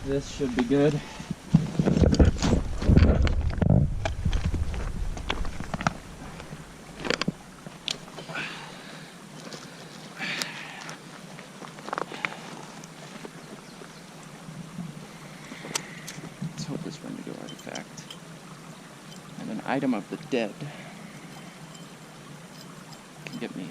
This should be good. Let's hope this Wendigo artifact and an item of the dead can get me in.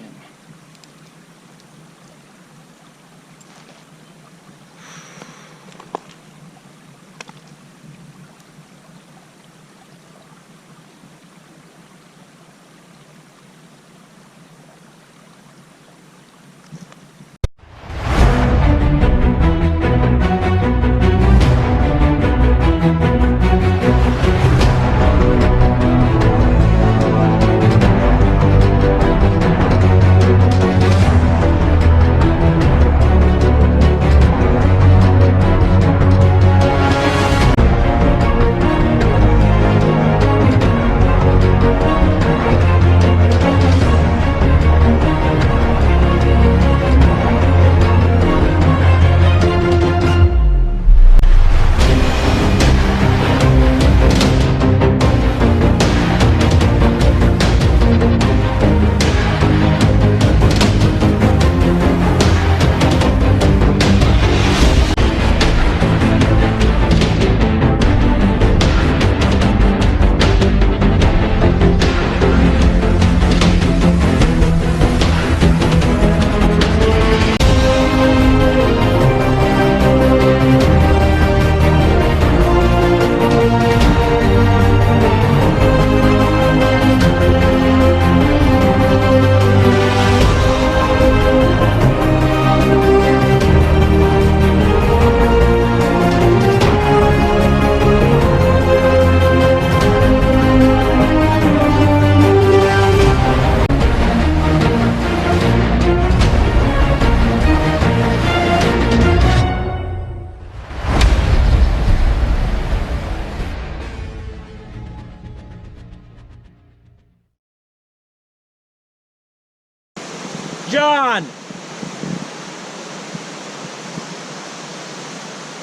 John!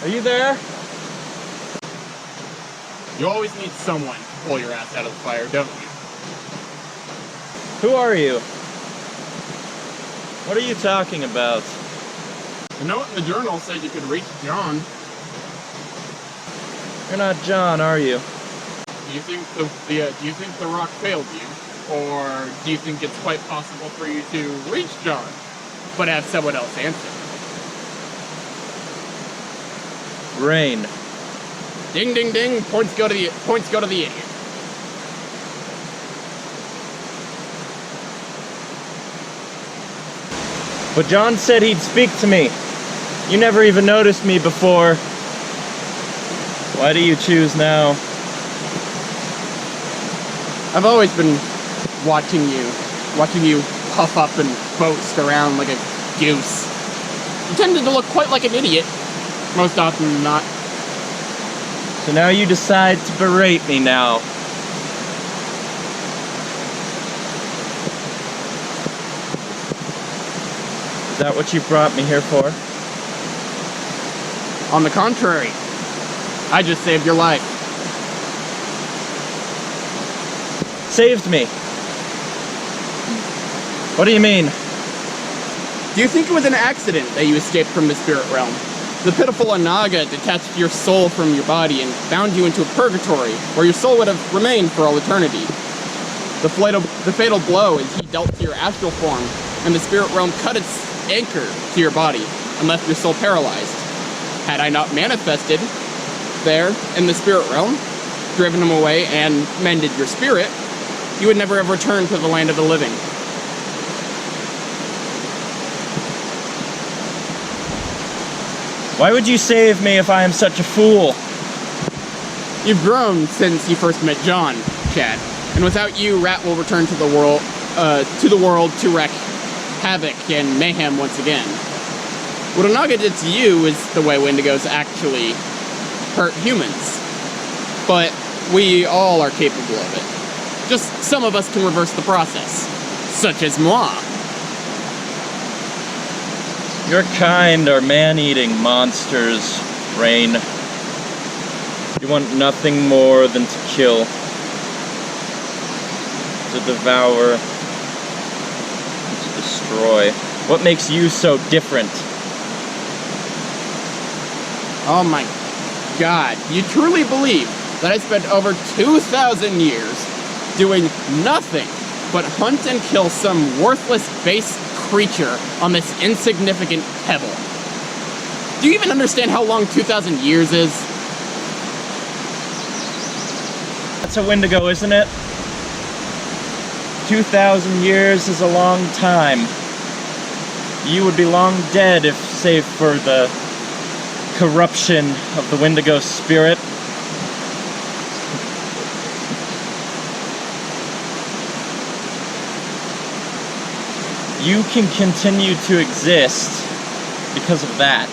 Are you there? You always need someone to pull your ass out of the fire, don't you? Who are you? What are you talking about? The note in the journal said you could reach John. You're not John, are you? Do you think the rock failed you? Or do you think it's quite possible for you to reach John, but have someone else answer? Rain. Ding, ding, ding. Points go to the idiot. But John said he'd speak to me. You never even noticed me before. Why do you choose now? I've always been watching you puff up and boast around like a goose. You tended to look quite like an idiot, most often than not. So now you decide to berate me now. Is that what you brought me here for? On the contrary, I just saved your life. Saved me? What do you mean? Do you think it was an accident that you escaped from the spirit realm? The pitiful Anaga detached your soul from your body and bound you into a purgatory, where your soul would have remained for all eternity. The fatal blow is he dealt to your astral form, and the spirit realm cut its anchor to your body and left your soul paralyzed. Had I not manifested there in the spirit realm, driven him away and mended your spirit, you would never have returned to the land of the living. Why would you save me if I am such a fool? You've grown since you first met John, Chad, and without you, Rat will return to the world to wreak havoc and mayhem once again. What Onaga did to you is the way Wendigos actually hurt humans, but we all are capable of it. Just some of us can reverse the process, such as moi. Your kind are man-eating monsters, Rain. You want nothing more than to kill, to devour, and to destroy. What makes you so different? Oh my God, you truly believe that I spent over 2,000 years doing nothing but hunt and kill some worthless base creature on this insignificant pebble? Do you even understand how long 2,000 years is? That's a Wendigo, isn't it? 2,000 years is a long time. You would be long dead if, save for the corruption of the Wendigo spirit. You can continue to exist because of that.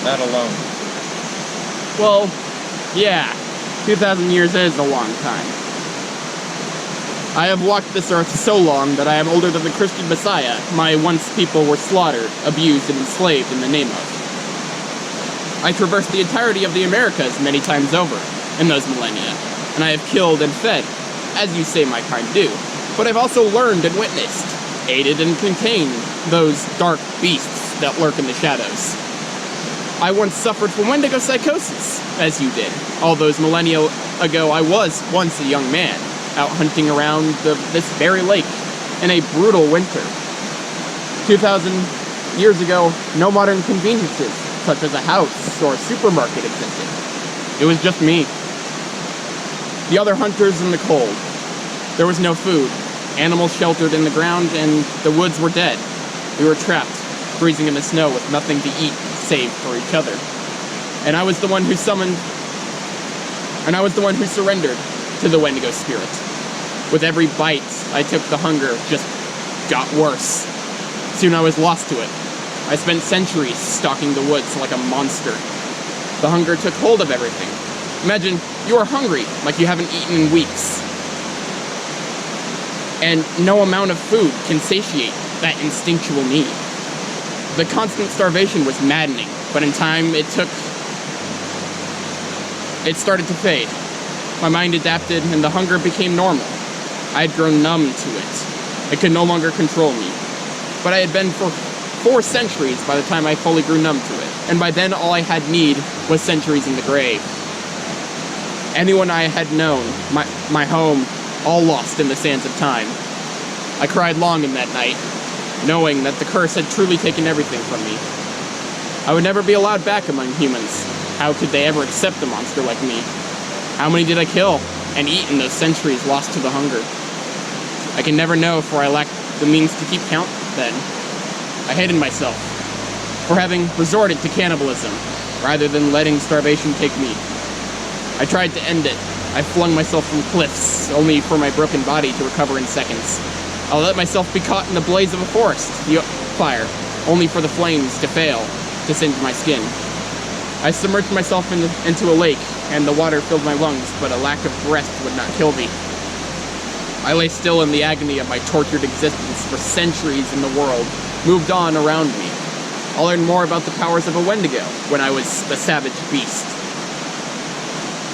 That alone. Well, yeah, 2,000 years is a long time. I have walked this earth so long that I am older than the Christian Messiah my once people were slaughtered, abused, and enslaved in the name of. I traversed the entirety of the Americas many times over in those millennia, and I have killed and fed, as you say my kind do. But I've also learned and witnessed, aided and contained those dark beasts that lurk in the shadows. I once suffered from Wendigo psychosis, as you did. All those millennia ago, I was once a young man, out hunting around this very lake in a brutal winter. 2,000 years ago, no modern conveniences, such as a house or a supermarket existed. It was just me. The other hunters in the cold. There was no food. Animals sheltered in the ground, and the woods were dead. We were trapped, freezing in the snow with nothing to eat save for each other. And I was the one who surrendered to the Wendigo spirit. With every bite I took, the hunger just got worse. Soon I was lost to it. I spent centuries stalking the woods like a monster. The hunger took hold of everything. Imagine you are hungry like you haven't eaten in weeks. And no amount of food can satiate that instinctual need. The constant starvation was maddening, but in time it started to fade. My mind adapted and the hunger became normal. I had grown numb to it. It could no longer control me. But I had been for 4 centuries by the time I fully grew numb to it. And by then all I had need was centuries in the grave. Anyone I had known, my home, all lost in the sands of time. I cried long in that night, knowing that the curse had truly taken everything from me. I would never be allowed back among humans. How could they ever accept a monster like me? How many did I kill and eat in those centuries lost to the hunger? I can never know, for I lacked the means to keep count then. I hated myself for having resorted to cannibalism rather than letting starvation take me. I tried to end it. I flung myself from cliffs, only for my broken body to recover in seconds. I let myself be caught in the blaze of a forest fire, only for the flames to fail to singe my skin. I submerged myself into a lake, and the water filled my lungs, but a lack of breath would not kill me. I lay still in the agony of my tortured existence for centuries, and the world moved on around me. I learned more about the powers of a Wendigo when I was the savage beast.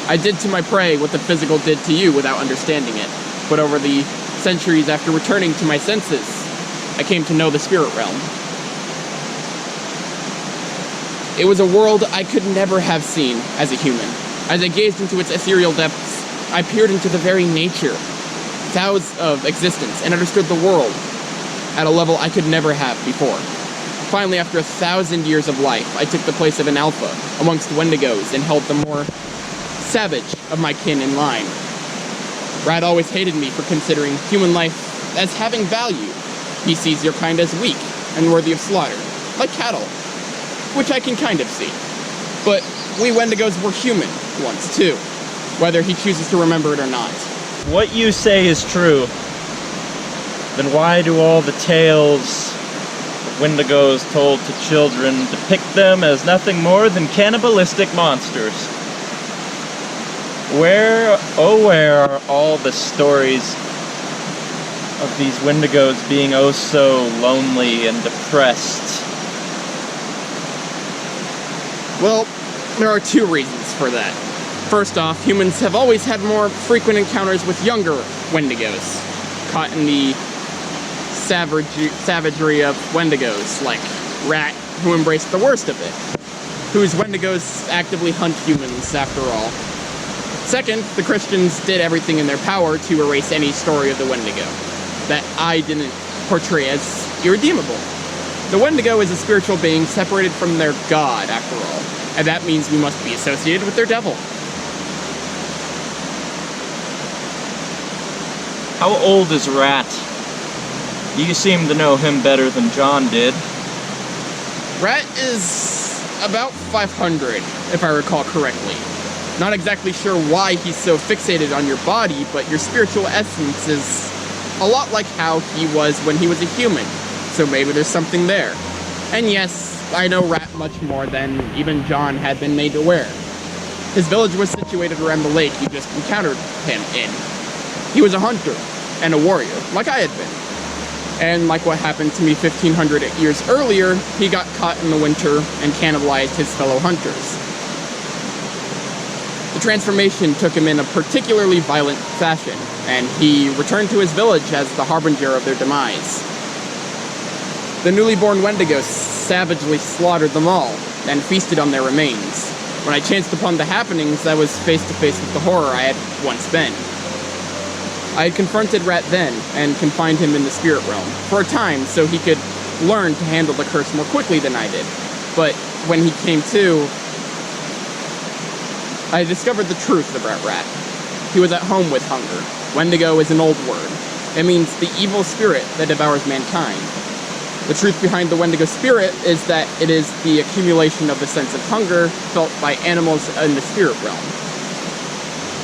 I did to my prey what the physical did to you without understanding it, but over the centuries after returning to my senses, I came to know the spirit realm. It was a world I could never have seen as a human. As I gazed into its ethereal depths, I peered into the very nature, thousands of existence, and understood the world at a level I could never have before. Finally, after 1,000 years of life, I took the place of an alpha amongst Wendigos and held the more savage of my kin in line. Rad always hated me for considering human life as having value. He sees your kind as weak and worthy of slaughter, like cattle, which I can kind of see. But we Wendigos were human once, too, whether he chooses to remember it or not. What you say is true. Then why do all the tales of Wendigos told to children depict them as nothing more than cannibalistic monsters? Where are all the stories of these Wendigos being oh so lonely and depressed? Well, There are two reasons for that. First off, humans have always had more frequent encounters with younger Wendigos, caught in the savagery of Wendigos, like Rat, who embraced the worst of it, whose Wendigos actively hunt humans, after all. Second, the Christians did everything in their power to erase any story of the Wendigo that I didn't portray as irredeemable. The Wendigo is a spiritual being separated from their god, after all, and that means we must be associated with their devil. How old is Rat? You seem to know him better than John did. Rat is about 500, if I recall correctly. Not exactly sure why he's so fixated on your body, but your spiritual essence is a lot like how he was when he was a human, so maybe there's something there. And yes, I know Rat much more than even John had been made aware. His village was situated around the lake you just encountered him in. He was a hunter and a warrior, like I had been. And like what happened to me 1,500 years earlier, he got caught in the winter and cannibalized his fellow hunters. The transformation took him in a particularly violent fashion, and he returned to his village as the harbinger of their demise. The newly born Wendigos savagely slaughtered them all, and feasted on their remains. When I chanced upon the happenings, I was face to face with the horror I had once been. I had confronted Rat then, and confined him in the spirit realm, for a time so he could learn to handle the curse more quickly than I did. But when he came to, I discovered the truth about Rat. He was at home with hunger. Wendigo is an old word. It means the evil spirit that devours mankind. The truth behind the Wendigo spirit is that it is the accumulation of the sense of hunger felt by animals in the spirit realm.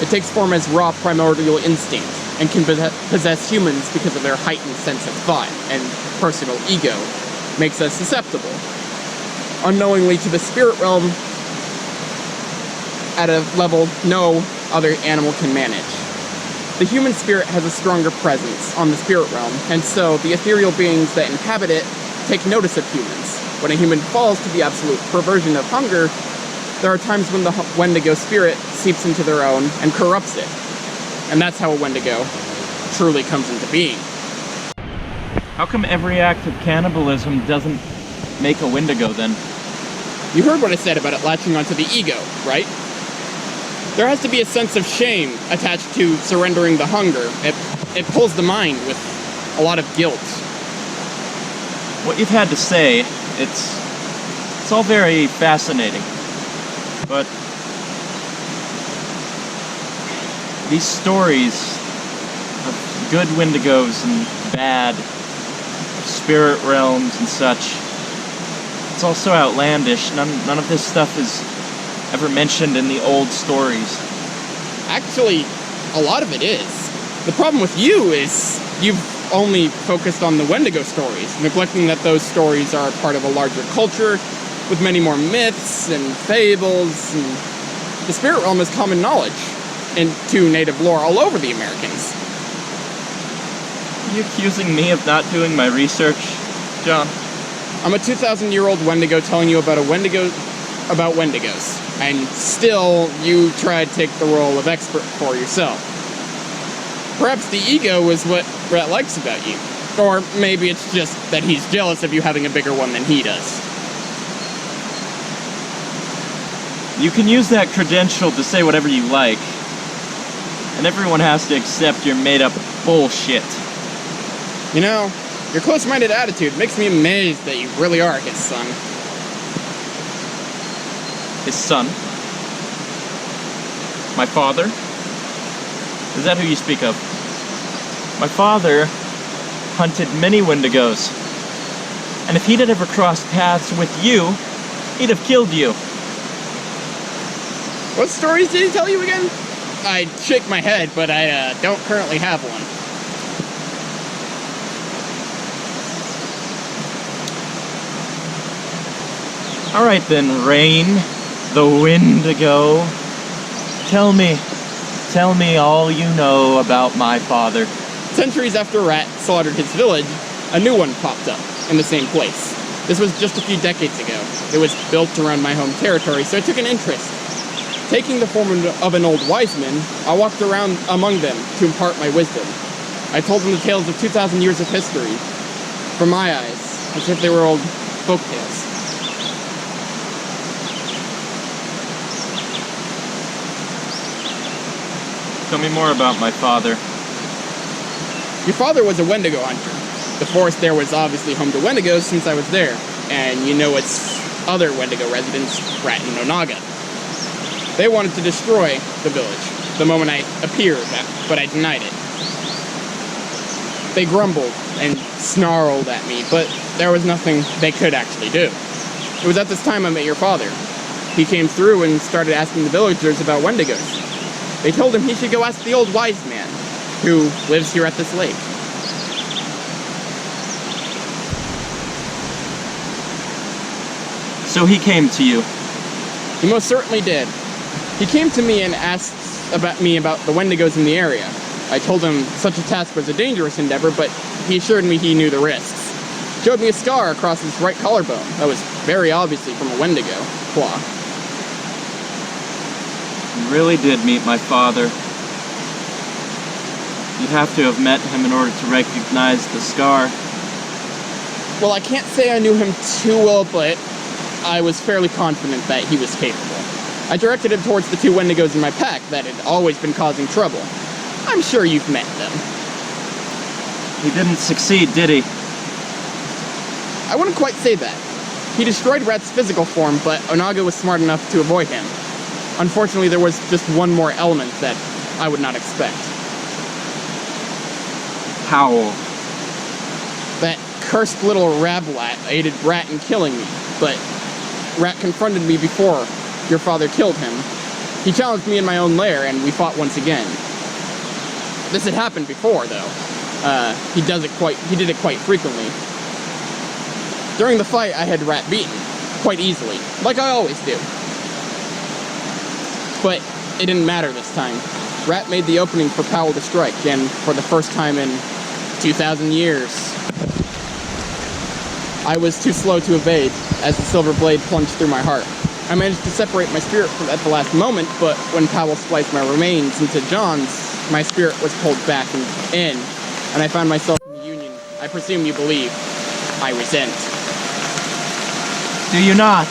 It takes form as raw primordial instinct, and can possess humans because of their heightened sense of thought and personal ego, makes us susceptible. Unknowingly to the spirit realm, at a level no other animal can manage. The human spirit has a stronger presence on the spirit realm, and so the ethereal beings that inhabit it take notice of humans. When a human falls to the absolute perversion of hunger, there are times when the Wendigo spirit seeps into their own and corrupts it. And that's how a Wendigo truly comes into being. How come every act of cannibalism doesn't make a Wendigo then? You heard what I said about it latching onto the ego, right? There has to be a sense of shame attached to surrendering the hunger. It pulls the mind with a lot of guilt. What you've had to say, it's all very fascinating. But these stories of good Wendigos and bad spirit realms and such, it's all so outlandish. None of this stuff is ever mentioned in the old stories. Actually, a lot of it is. The problem with you is you've only focused on the Wendigo stories, neglecting that those stories are part of a larger culture with many more myths and fables, and the spirit realm is common knowledge into native lore all over the Americans. Are you accusing me of not doing my research, John? I'm a 2,000-year-old Wendigo telling you about about Wendigos, and still you try to take the role of expert for yourself. Perhaps the ego is what Rat likes about you. Or maybe it's just that he's jealous of you having a bigger one than he does. You can use that credential to say whatever you like, and everyone has to accept your made-up bullshit. You know, your close-minded attitude makes me amazed that you really are his son. His son? My father? Is that who you speak of? My father hunted many Wendigos, and if he'd ever crossed paths with you, he'd have killed you. What stories did he tell you again? I shake my head, but I don't currently have one. All right then, Rain, the Wendigo. Tell me all you know about my father. Centuries after Rat slaughtered his village, a new one popped up in the same place. This was just a few decades ago. It was built around my home territory, so I took an interest. Taking the form of an old wise man, I walked around among them to impart my wisdom. I told them the tales of 2,000 years of history, from my eyes, as if they were old folk tales. Tell me more about my father. Your father was a Wendigo hunter. The forest there was obviously home to Wendigos since I was there, and you know its other Wendigo residents, Rat and Onaga. They wanted to destroy the village the moment I appeared, but I denied it. They grumbled and snarled at me, but there was nothing they could actually do. It was at this time I met your father. He came through and started asking the villagers about Wendigos. They told him he should go ask the old wise man, who lives here at this lake. So he came to you. He most certainly did. He came to me and asked about the Wendigos in the area. I told him such a task was a dangerous endeavor, but he assured me he knew the risks. Showed me a scar across his right collarbone that was very obviously from a Wendigo claw. You really did meet my father. You'd have to have met him in order to recognize the scar. Well, I can't say I knew him too well, but I was fairly confident that he was capable. I directed him towards the two Wendigos in my pack that had always been causing trouble. I'm sure you've met them. He didn't succeed, did he? I wouldn't quite say that. He destroyed Rat's physical form, but Onaga was smart enough to avoid him. Unfortunately, there was just one more element that I would not expect. Howl. That cursed little rablat aided Rat in killing me, but Rat confronted me before your father killed him. He challenged me in my own lair, and we fought once again. This had happened before, though. He did it quite frequently. During the fight, I had Rat beaten, quite easily, like I always do. But it didn't matter this time. Rat made the opening for Powell to strike, and for the first time in 2,000 years, I was too slow to evade as the silver blade plunged through my heart. I managed to separate my spirit at the last moment, but when Powell spliced my remains into John's, my spirit was pulled back in, and I found myself in the union I presume you believe I resent. Do you not?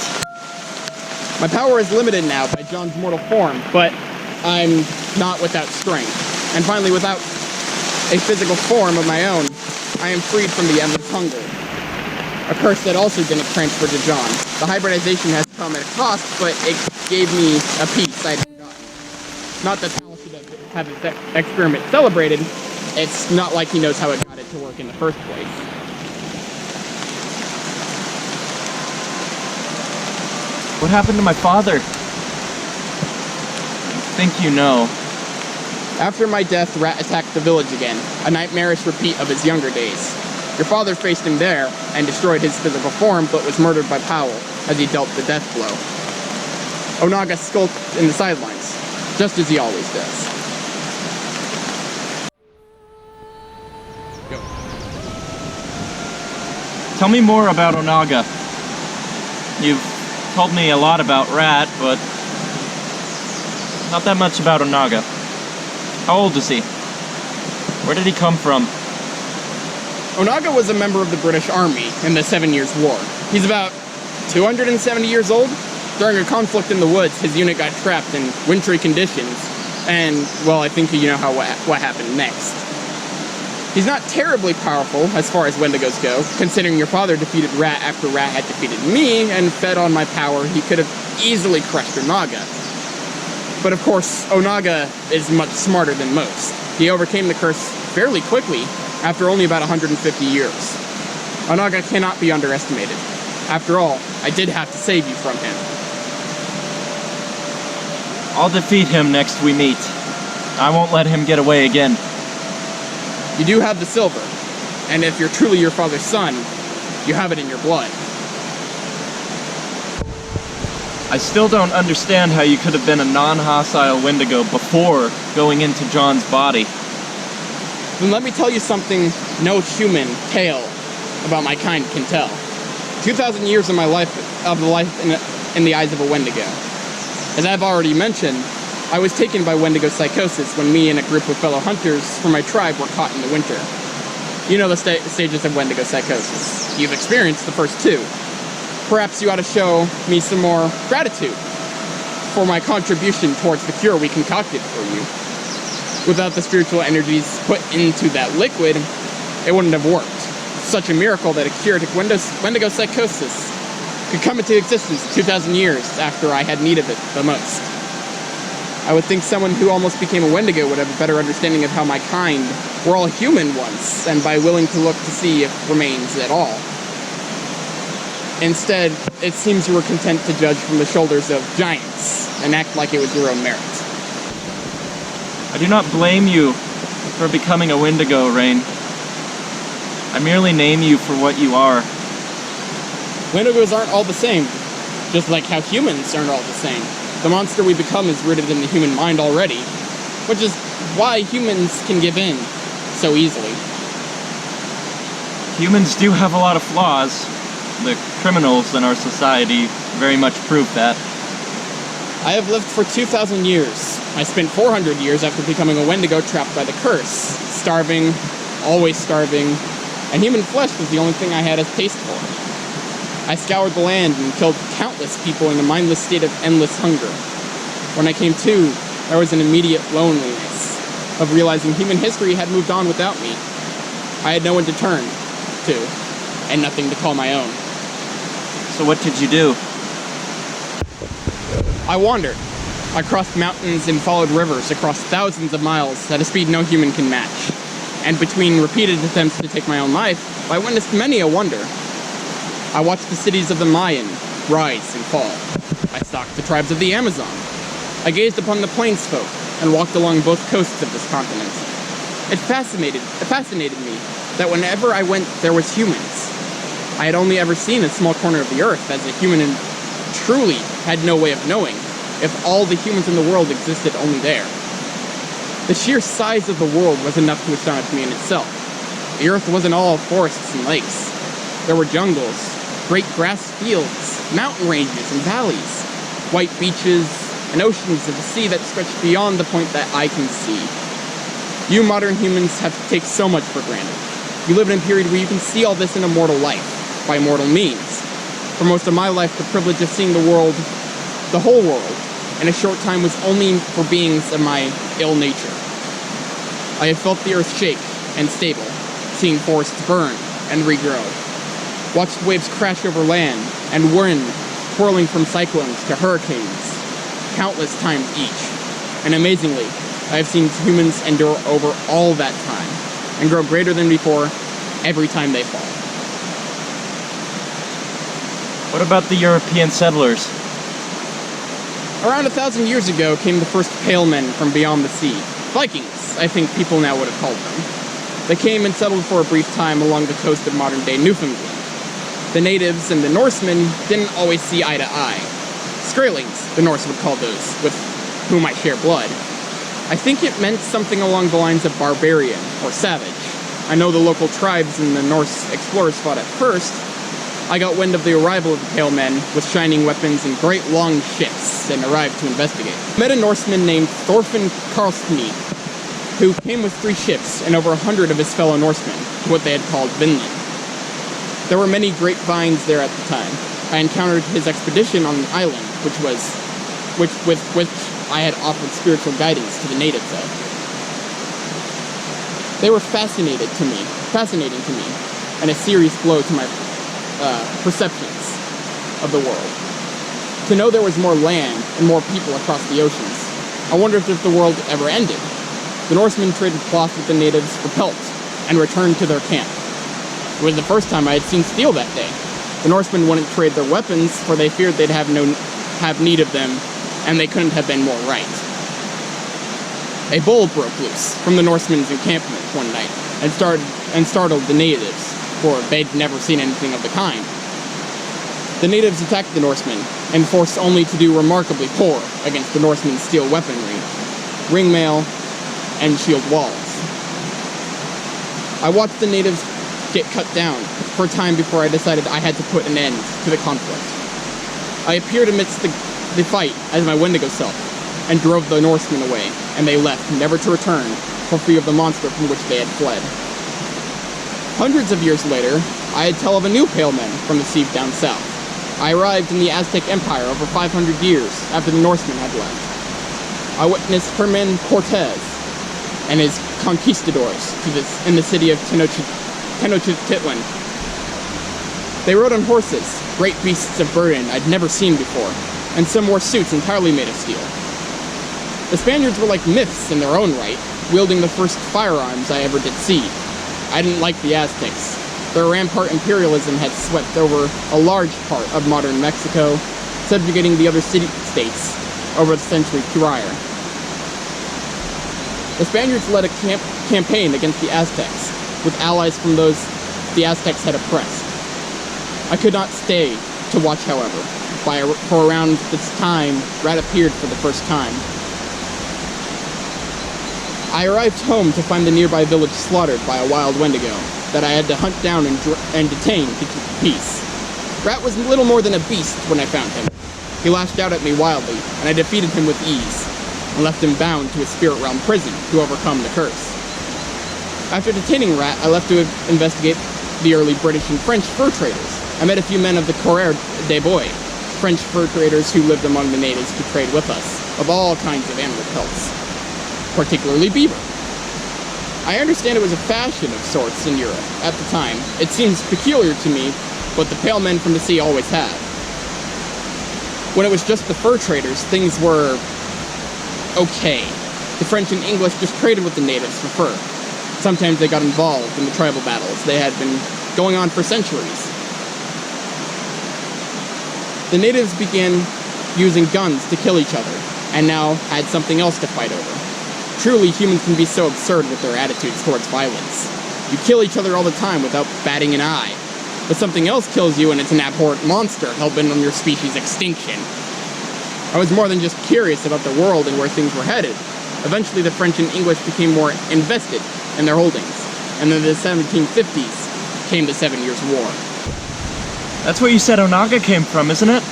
My power is limited now by John's mortal form, but I'm not without strength. And finally, without a physical form of my own, I am freed from the endless hunger. A curse that also didn't transfer to John. The hybridization has come at a cost, but it gave me a peace I'd forgotten. Not that Hal should have his experiment celebrated. It's not like he knows how it got it to work in the first place. What happened to my father? I think you know. After my death, Rat attacked the village again, a nightmarish repeat of his younger days. Your father faced him there and destroyed his physical form, but was murdered by Powell as he dealt the death blow. Onaga skulked in the sidelines, just as he always does. Go. Tell me more about Onaga. You've told me a lot about Rat, but not that much about Onaga. How old is he? Where did he come from? Onaga was a member of the British Army in the 7 Years' War. He's about 270 years old. During a conflict in the woods, his unit got trapped in wintry conditions, and, well, I think you know what happened next. He's not terribly powerful as far as Wendigos go, considering your father defeated Rat after Rat had defeated me and fed on my power. He could have easily crushed Onaga. But of course, Onaga is much smarter than most. He overcame the curse fairly quickly after only about 150 years. Onaga cannot be underestimated. After all, I did have to save you from him. I'll defeat him next we meet. I won't let him get away again. You do have the silver, and if you're truly your father's son, you have it in your blood. I still don't understand how you could have been a non-hostile Wendigo before going into John's body. Then let me tell you something no human tale about my kind can tell. 2,000 years of my life, in the eyes of a Wendigo. As I've already mentioned, I was taken by Wendigo psychosis when me and a group of fellow hunters from my tribe were caught in the winter. You know the stages of Wendigo psychosis. You've experienced the first two. Perhaps you ought to show me some more gratitude for my contribution towards the cure we concocted for you. Without the spiritual energies put into that liquid, it wouldn't have worked. Such a miracle that a cure to Wendigo psychosis could come into existence 2,000 years after I had need of it the most. I would think someone who almost became a Wendigo would have a better understanding of how my kind were all human once, and by willing to look to see if remains at all. Instead, it seems you were content to judge from the shoulders of giants and act like it was your own merit. I do not blame you for becoming a Wendigo, Rain. I merely name you for what you are. Wendigos aren't all the same, just like how humans aren't all the same. The monster we become is rooted in the human mind already, which is why humans can give in so easily. Humans do have a lot of flaws. The criminals in our society very much prove that. I have lived for 2,000 years. I spent 400 years after becoming a Wendigo trapped by the curse, starving, always starving, and human flesh was the only thing I had a taste for. I scoured the land and killed countless people in a mindless state of endless hunger. When I came to, there was an immediate loneliness of realizing human history had moved on without me. I had no one to turn to, and nothing to call my own. So what did you do? I wandered. I crossed mountains and followed rivers across thousands of miles at a speed no human can match. And between repeated attempts to take my own life, I witnessed many a wonder. I watched the cities of the Mayan rise and fall. I stalked the tribes of the Amazon. I gazed upon the plains folk and walked along both coasts of this continent. It fascinated me that whenever I went, there was humans. I had only ever seen a small corner of the earth as a human and truly had no way of knowing if all the humans in the world existed only there. The sheer size of the world was enough to astonish me in itself. The earth wasn't all forests and lakes. There were jungles, great grass fields, mountain ranges and valleys, white beaches, and oceans of the sea that stretched beyond the point that I can see. You modern humans have to take so much for granted. You live in a period where you can see all this in a mortal life, by mortal means. For most of my life, the privilege of seeing the world, the whole world, in a short time was only for beings of my ill nature. I have felt the earth shake and stable, seen forests burn and regrow, watched waves crash over land, and wind twirling from cyclones to hurricanes, countless times each. And amazingly, I have seen humans endure over all that time, and grow greater than before every time they fall. What about the European settlers? Around 1,000 years ago came the first pale men from beyond the sea. Vikings, I think people now would have called them. They came and settled for a brief time along the coast of modern-day Newfoundland. The natives and the Norsemen didn't always see eye to eye. Skraelings, the Norse would call those, with whom I share blood. I think it meant something along the lines of barbarian or savage. I know the local tribes and the Norse explorers fought at first. I got wind of the arrival of the Pale Men with shining weapons and great long ships and arrived to investigate. I met a Norseman named Thorfinn Karlsnid, who came with 3 ships and over 100 of his fellow Norsemen to what they had called Vinland. There were many grapevines there at the time. I encountered his expedition on an island, with which I had offered spiritual guidance to the natives of. They were fascinating to me, and a serious blow to my perceptions of the world. To know there was more land and more people across the oceans, I wondered if the world ever ended. The Norsemen traded cloth with the natives for pelts and returned to their camp. It was the first time I had seen steel that day. The Norsemen wouldn't trade their weapons, for they feared they'd have need of them, and they couldn't have been more right. A bull broke loose from the Norsemen's encampment one night and startled the natives, for they'd never seen anything of the kind. The natives attacked the Norsemen, and forced only to do remarkably poor against the Norsemen's steel weaponry, ringmail, and shield walls. I watched the natives get cut down, for a time before I decided I had to put an end to the conflict. I appeared amidst the fight as my Wendigo self, and drove the Norsemen away, and they left, never to return, for fear of the monster from which they had fled. Hundreds of years later, I had tell of a new pale man from the sea down south. I arrived in the Aztec Empire over 500 years after the Norsemen had left. I witnessed Herman Cortez and his conquistadors in the city of Tenochtitlan. They rode on horses, great beasts of burden I'd never seen before, and some wore suits entirely made of steel. The Spaniards were like myths in their own right, wielding the first firearms I ever did see. I didn't like the Aztecs. Their rampart imperialism had swept over a large part of modern Mexico, subjugating the other city-states over the century prior. The Spaniards led a campaign against the Aztecs, with allies from those the Aztecs had oppressed. I could not stay to watch, however. For around this time, Rat appeared for the first time. I arrived home to find the nearby village slaughtered by a wild Wendigo that I had to hunt down and detain to keep the peace. Rat was little more than a beast when I found him. He lashed out at me wildly, and I defeated him with ease, and left him bound to a spirit realm prison to overcome the curse. After detaining Rat, I left to investigate the early British and French fur traders. I met a few men of the Coureur des Bois, French fur traders who lived among the natives who trade with us, of all kinds of animal pelts, particularly beaver. I understand it was a fashion of sorts in Europe at the time. It seems peculiar to me, but the pale men from the sea always have. When it was just the fur traders, things were okay. The French and English just traded with the natives for fur. Sometimes they got involved in the tribal battles. They had been going on for centuries. The natives began using guns to kill each other, and now had something else to fight over. Truly, humans can be so absurd with their attitudes towards violence. You kill each other all the time without batting an eye. But something else kills you and it's an abhorrent monster hell-bent on your species' extinction. I was more than just curious about the world and where things were headed. Eventually, the French and English became more invested in their holdings, and in the 1750s came the 7 Years' War. That's where you said Onaga came from, isn't it?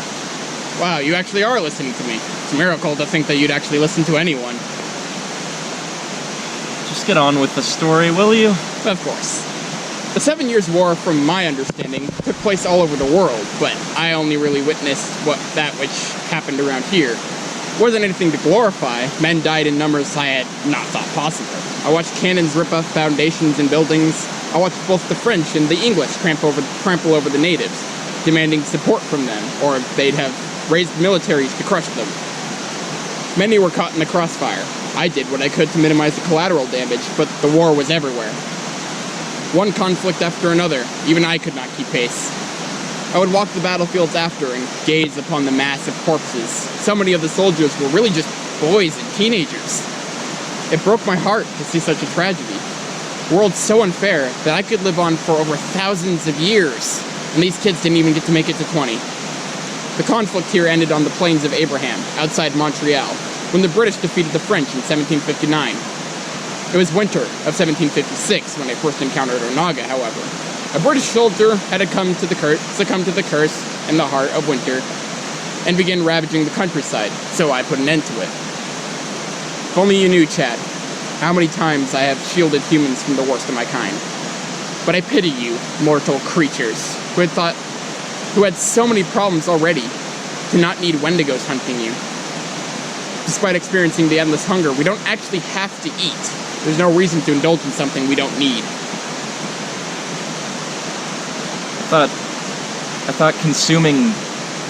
Wow, you actually are listening to me. It's a miracle to think that you'd actually listen to anyone. Just get on with the story, will you? Of course. The 7 Years' War, from my understanding, took place all over the world, but I only really witnessed that which happened around here. It wasn't anything to glorify. Men died in numbers I had not thought possible. I watched cannons rip up foundations and buildings. I watched both the French and the English trample over the natives, demanding support from them, or they'd have raised militaries to crush them. Many were caught in the crossfire. I did what I could to minimize the collateral damage, but the war was everywhere. One conflict after another, even I could not keep pace. I would walk the battlefields after and gaze upon the mass of corpses. So many of the soldiers were really just boys and teenagers. It broke my heart to see such a tragedy. A world so unfair that I could live on for over thousands of years, and these kids didn't even get to make it to 20. The conflict here ended on the Plains of Abraham, outside Montreal, when the British defeated the French in 1759. It was winter of 1756 when I first encountered Onaga, however. A British soldier had succumbed to the curse in the heart of winter and began ravaging the countryside, so I put an end to it. If only you knew, Chad, how many times I have shielded humans from the worst of my kind. But I pity you, mortal creatures, who had so many problems already, to not need Wendigos hunting you. Despite experiencing the endless hunger, we don't actually have to eat. There's no reason to indulge in something we don't need. I thought consuming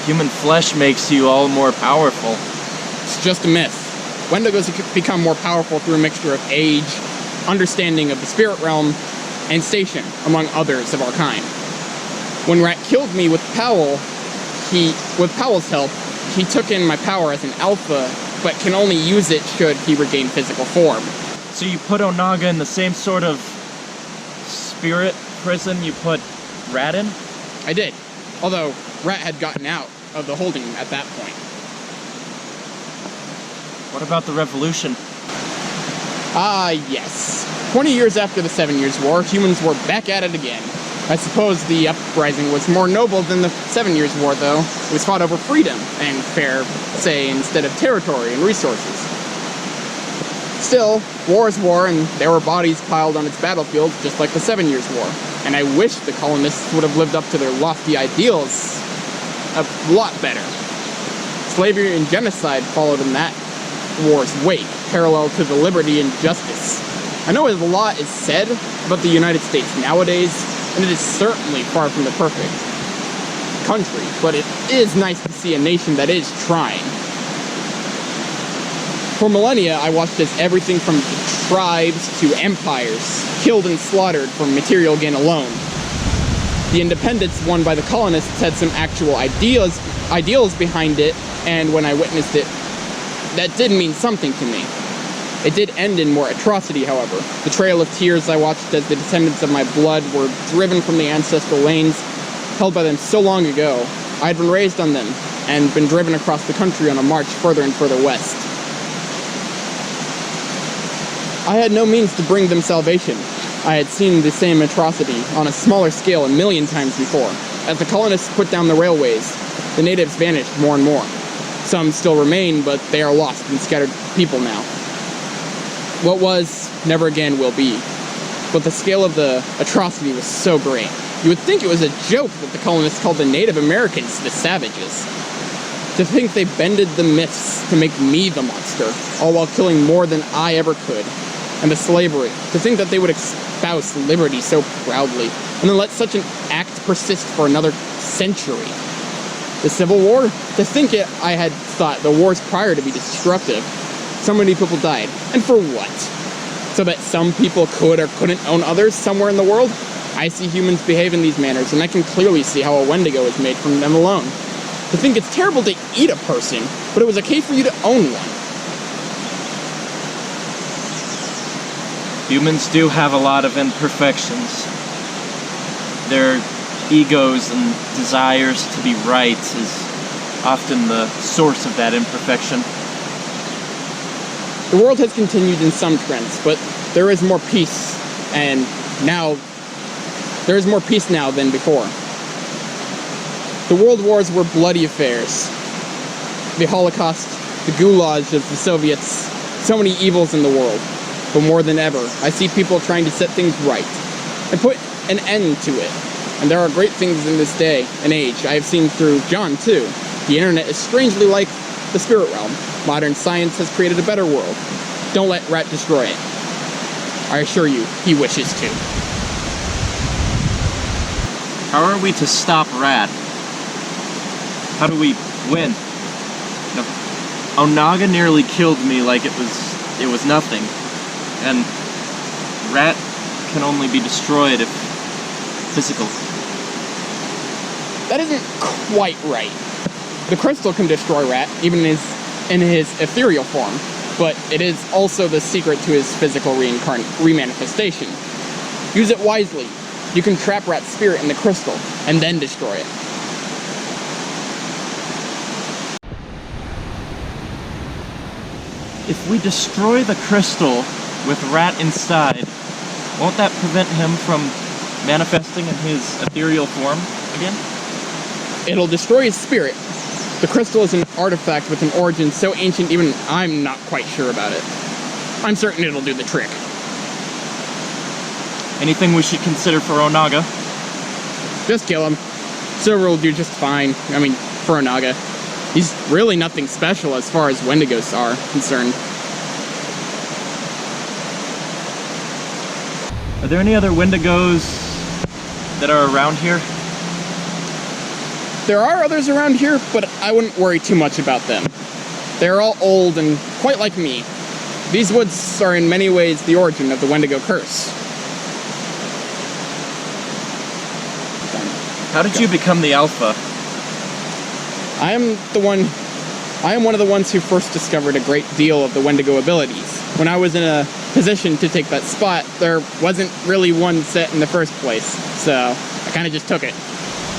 human flesh makes you all more powerful. It's just a myth. Wendigos become more powerful through a mixture of age, understanding of the spirit realm, and station, among others of our kind. When Rat killed me with Powell's help, he took in my power as an alpha, but can only use it should he regain physical form. So you put Onaga in the same sort of spirit prison you put Rat in? I did, although Rat had gotten out of the holding at that point. What about the revolution? Ah, yes. 20 years after the 7 Years' War, humans were back at it again. I suppose the uprising was more noble than the 7 Years' War, though. It was fought over freedom and fair say instead of territory and resources. Still, war is war, and there were bodies piled on its battlefield, just like the 7 Years' War. And I wish the colonists would have lived up to their lofty ideals a lot better. Slavery and genocide followed in that war's wake, parallel to the liberty and justice. I know a lot is said about the United States nowadays, and it is certainly far from the perfect country, but it is nice to see a nation that is trying. For millennia, I watched as everything from tribes to empires killed and slaughtered for material gain alone. The independence won by the colonists had some actual ideals behind it, and when I witnessed it, that did mean something to me. It did end in more atrocity, however. The trail of tears I watched as the descendants of my blood were driven from the ancestral lanes held by them so long ago. I had been raised on them and been driven across the country on a march further and further west. I had no means to bring them salvation. I had seen the same atrocity on a smaller scale a million times before. As the colonists put down the railways, the natives vanished more and more. Some still remain, but they are lost and scattered people now. What was, never again will be. But the scale of the atrocity was so great. You would think it was a joke that the colonists called the Native Americans the savages. To think they bended the myths to make me the monster, all while killing more than I ever could. And the slavery. To think that they would espouse liberty so proudly, and then let such an act persist for another century. The Civil War? To think I had thought the wars prior to be destructive. So many people died. And for what? So that some people could or couldn't own others somewhere in the world? I see humans behave in these manners, and I can clearly see how a Wendigo is made from them alone. To think it's terrible to eat a person, but it was okay for you to own one. Humans do have a lot of imperfections. Their egos and desires to be right is often the source of that imperfection. The world has continued in some trends, but there is more peace, and now there is more peace now than before. The world wars were bloody affairs. The Holocaust, the gulags of the Soviets, so many evils in the world. But more than ever, I see people trying to set things right and put an end to it. And there are great things in this day and age I have seen through John, too. The internet is strangely like the spirit realm. Modern science has created a better world. Don't let Rat destroy it. I assure you, he wishes to. How are we to stop Rat? How do we win? No. Onaga nearly killed me like it was nothing. And Rat can only be destroyed if physical. That isn't quite right. The crystal can destroy Rat, even in his ethereal form, but it is also the secret to his physical remanifestation. Use it wisely. You can trap Rat's spirit in the crystal, and then destroy it. If we destroy the crystal with Rat inside, won't that prevent him from manifesting in his ethereal form again? It'll destroy his spirit. The crystal is an artifact with an origin so ancient even I'm not quite sure about it. I'm certain it'll do the trick. Anything we should consider for Onaga? Just kill him. Silver will do just fine. I mean, for Onaga. He's really nothing special as far as Wendigos are concerned. Are there any other Wendigos that are around here? There are others around here, but I wouldn't worry too much about them. They're all old and quite like me. These woods are in many ways the origin of the Wendigo curse. How did you become the Alpha? I am one of the ones who first discovered a great deal of the Wendigo abilities. When I was in a position to take that spot, there wasn't really one set in the first place, so I kind of just took it.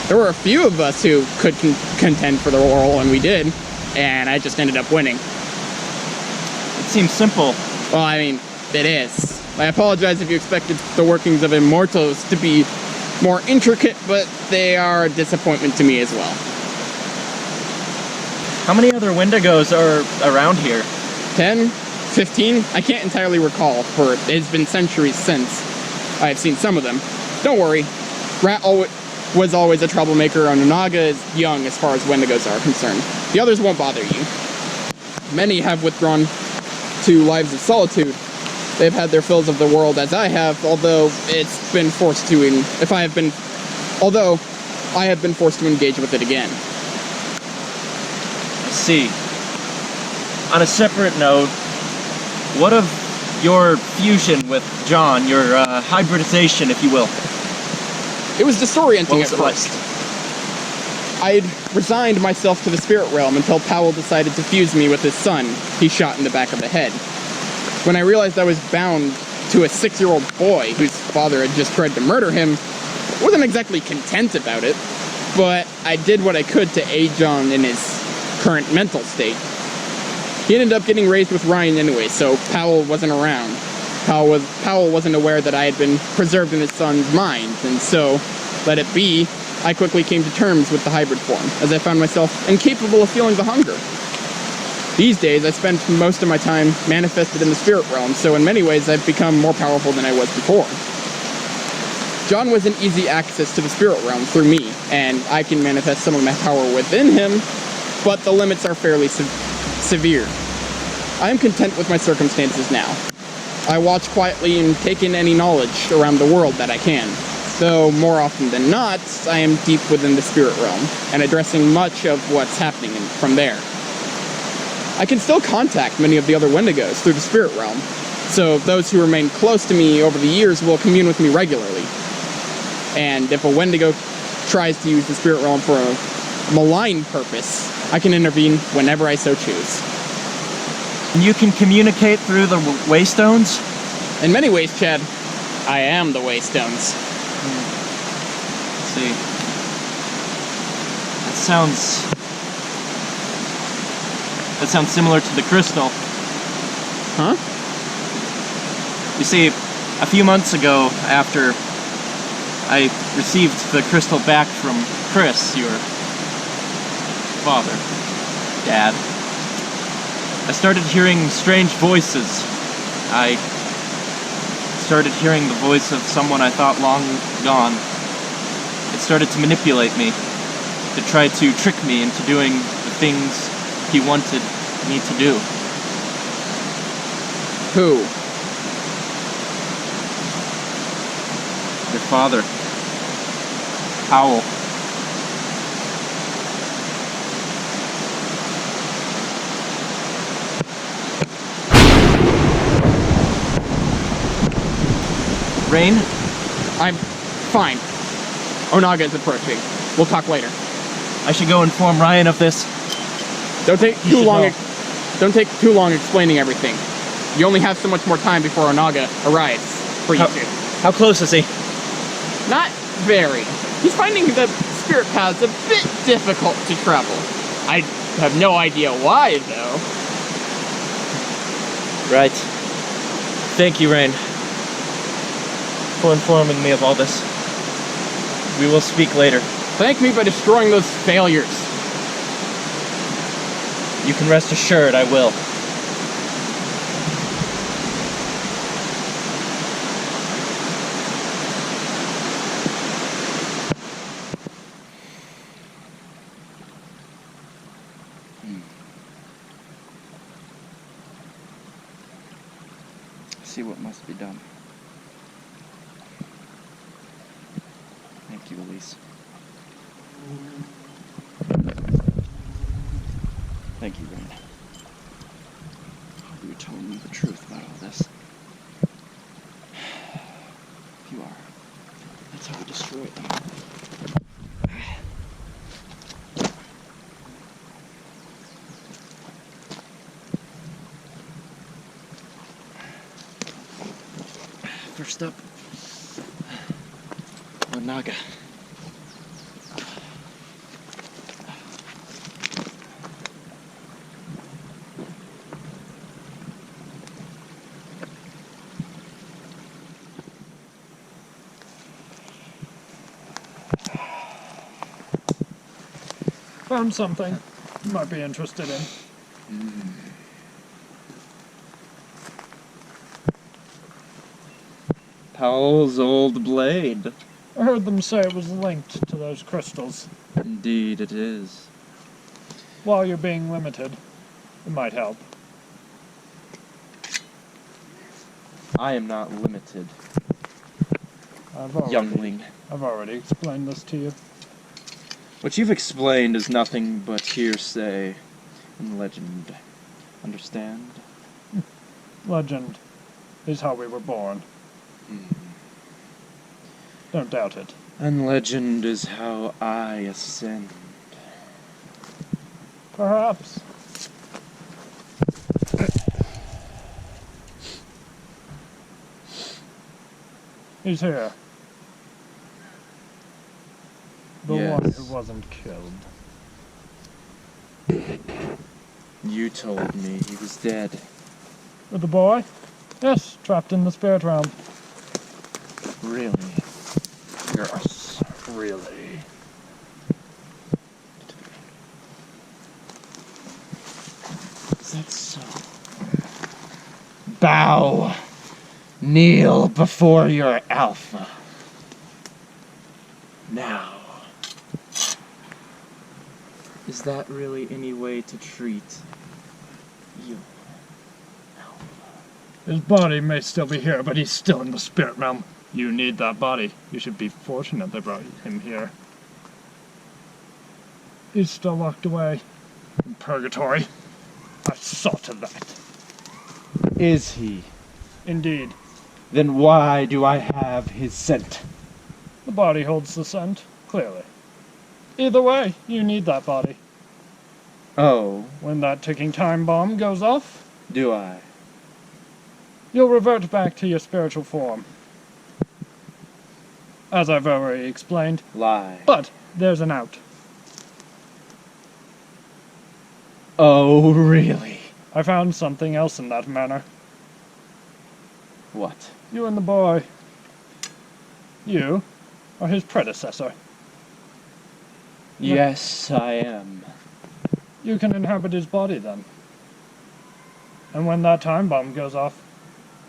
There were a few of us who could contend for the role, and we did, and I just ended up winning. It seems simple. Well, I mean, it is. I apologize if you expected the workings of immortals to be more intricate, but they are a disappointment to me as well. How many other Wendigos are around here? 10? 15? I can't entirely recall, for it's been centuries since I've seen some of them. Don't worry, Rat was always a troublemaker, and Onaga is young as far as Wendigos are concerned. The others won't bother you. Many have withdrawn to lives of solitude. They've had their fills of the world as I have, although I have been forced to engage with it again. I see. On a separate note, what of your fusion with John, your hybridization, if you will? It was disorienting at What was first. I'd resigned myself to the spirit realm until Powell decided to fuse me with his son he shot in the back of the head. When I realized I was bound to a 6-year-old boy whose father had just tried to murder him, I wasn't exactly content about it, but I did what I could to aid John in his current mental state. He ended up getting raised with Ryan anyway, so Powell wasn't around. Powell wasn't aware that I had been preserved in his son's mind, and so, let it be, I quickly came to terms with the hybrid form, as I found myself incapable of feeling the hunger. These days, I spend most of my time manifested in the spirit realm, so in many ways I've become more powerful than I was before. John was an easy access to the spirit realm through me, and I can manifest some of my power within him, but the limits are fairly severe. I am content with my circumstances now. I watch quietly and take in any knowledge around the world that I can, though more often than not, I am deep within the spirit realm, and addressing much of what's happening from there. I can still contact many of the other Wendigos through the spirit realm, so those who remain close to me over the years will commune with me regularly. And if a Wendigo tries to use the spirit realm for a malign purpose, I can intervene whenever I so choose. You can communicate through the Waystones? In many ways, Chad, I am the Waystones. Let's see. That sounds similar to the crystal. Huh? You see, a few months ago, after I received the crystal back from Chris, your father, Dad, I started hearing strange voices. I started hearing the voice of someone I thought long gone. It started to manipulate me, to try to trick me into doing the things he wanted me to do. Who? Your father, Powell. Rain? I'm fine. Onaga is approaching. We'll talk later. I should go inform Ryan of this. Don't take You should Don't take too long explaining everything. You only have so much more time before Onaga arrives for you two. How close is he? Not very. He's finding the spirit paths a bit difficult to travel. I have no idea why, though. Right. Thank you, Rain, for informing me of all this. We will speak later. Thank me by destroying those failures. You can rest assured I will. See what must be done. Thank you, Elise. Thank you, Rain. You were telling me the truth about all this. You are. That's how we destroy them. First up, Onaga. Found something you might be interested in. Powell's old blade. I heard them say it was linked to those crystals. Indeed it is. While you're being limited, it might help. I am not limited, I've youngling. already explained this to you. What you've explained is nothing but hearsay and legend. Understand? Legend is how we were born. Don't doubt it. And legend is how I ascend. Perhaps. He's here. The one Yes. who wasn't killed. You told me he was dead. With the boy? Yes, trapped in the spirit realm. Really? Yes, really. Is that so? Bow. Kneel before your alpha. Now. Is that really any way to treat you? His body may still be here, but he's still in the spirit realm. You need that body. You should be fortunate they brought him here. He's still locked away in purgatory. I saw to that. Is he? Indeed. Then why do I have his scent? The body holds the scent, clearly. Either way, you need that body. Oh, When that ticking time bomb goes off, do I? you'll revert back to your spiritual form. As I've already explained. Lie. But there's an out. Oh, really? I found something else in that manner. What? You and the boy. You are his predecessor. Yes, I am. You can inhabit his body then. And when that time bomb goes off,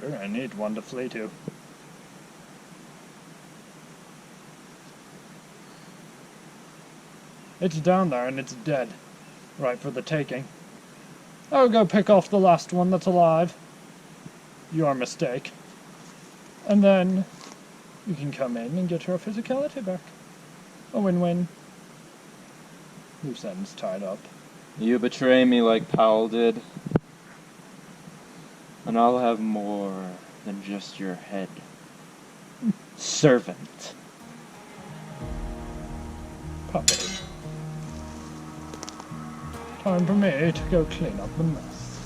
you're gonna need one to flee to. It's down there and it's dead. Right for the taking. I'll go pick off the last one that's alive. Your mistake. And then you can come in and get your physicality back. A win-win. Loose ends tied up. You betray me like Powell did, and I'll have more than just your head. Servant. Puppy. Time for me to go clean up the mess.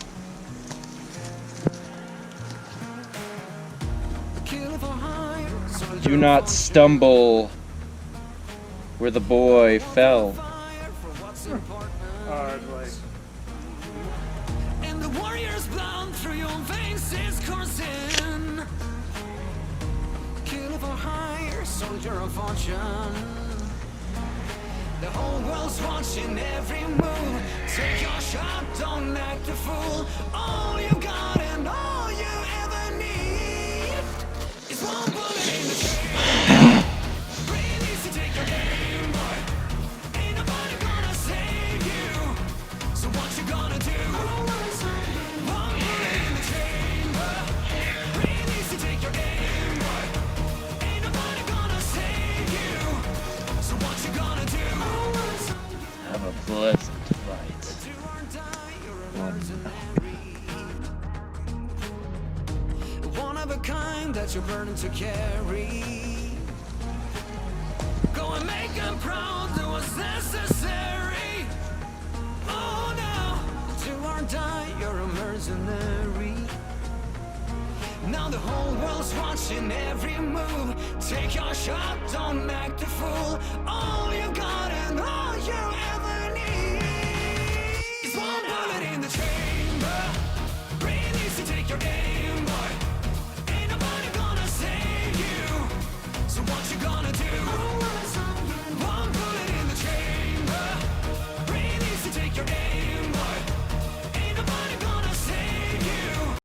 Do not stumble where the boy fell. Hardly. And the warrior's blood through your veins is coursing. Kill for hire, soldier of fortune. The whole world's watching every move. Take your shot, don't act a fool. All you got and all you ever need is one bullet in the chamber. Breathe easy, take your game, boy. Ain't nobody gonna save you. So what you gonna do? One bullet in the chamber. Breathe easy, take your game, boy. Ain't nobody gonna save you. So what you gonna do? Have a pleasant fight. Do or die, you're a mercenary. One of a kind that you're burdened to carry. Go and make them proud, do what's necessary. Oh no, do or die, you're a mercenary. Now the whole world's watching every move. Take your shot, don't act a fool. All you got and all you ever